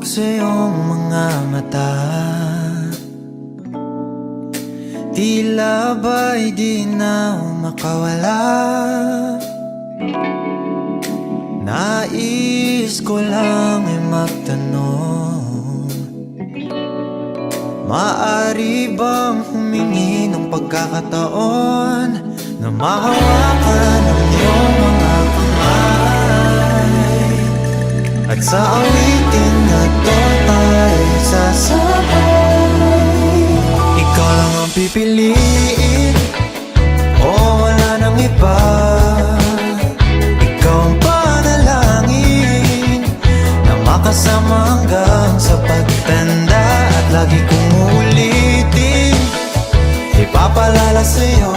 sa iyong mga mata, tila ba'y di na makawala. Nais ko lang ay magtanong, maaari bang humingi ng pagkakataon na mahawakan ang iyong mga kamay, at sa awitin na to tayo sasabay. Ikaw lang ang pipiliin, o wala nang iba. Ikaw ang panalangin na makasama hanggang sa pagtanda, at lagi kong uulitin, ipapalala sa'yo.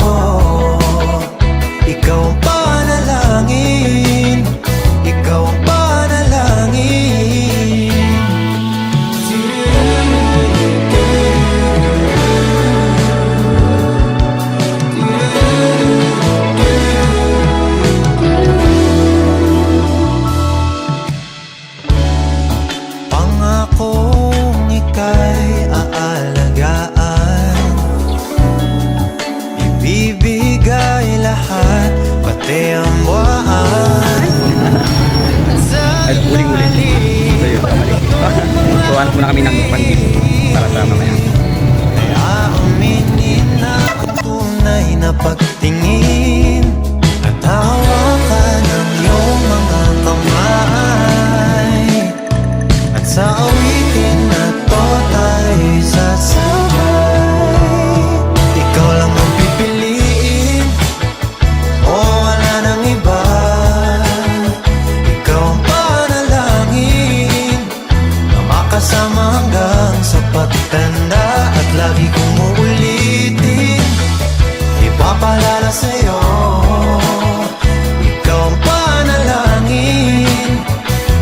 Ikaw ang panalangin, ikaw ang panalangin. Pangakong ika'y aalagaan, ibibigay lahat, pati ang buwan. Ay, uling-uling. So yun, kamali. So, hanap muna kami ng panggil para sa mamaya. Kaya aminin na ang tunay na pagtingin, at hawakan ang iyong mga kamay, at sa awitin na to tayo sasabay. Ikaw lang ang pipiliin, o wala nang iba. Ikaw ang panalangin na makasama hanggang sa pagtanda, at lagi kong uulitin, ipapalala sa'yo. Ikaw ang panalangin,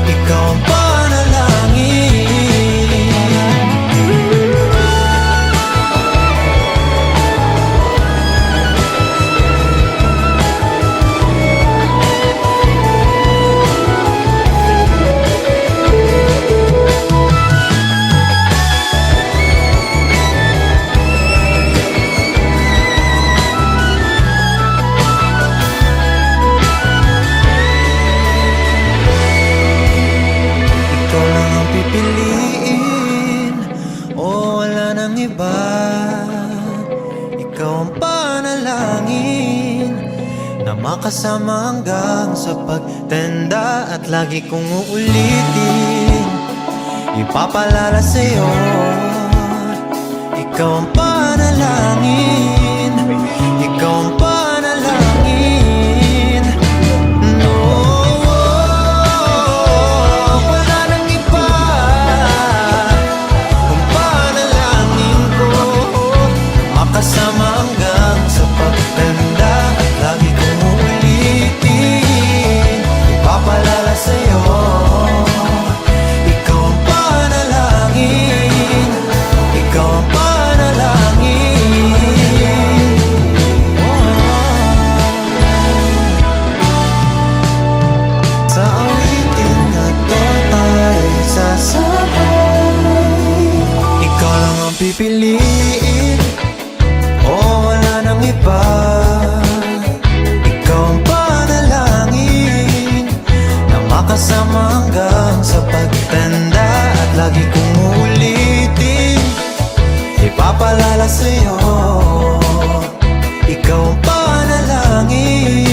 ikaw ang panalangin. Ikaw lang ang pipiliin, o wala nang iba. Ikaw ang panalangin na makasama hanggang sa pagtanda, at lagi kong uulitin, ipapalala sa'yo. Ikaw ang panalangin, ikaw ang panalangin. No, wala nang iba. Ang panalangin ko, makasama hanggang sa pagtanda, at lagi kong uulitin, ipapalala sa'yo. Ikaw ang panalangin, ikaw ang panalangin. Sa awitin na to tayo sasabay. Ikaw lang ang pipiliin, o wala nang iba. Ikaw ang panalangin na makasama hanggang sa pagtanda, at lagi kong uulitin, ipapalala sa'yo. Ikaw ang panalangin,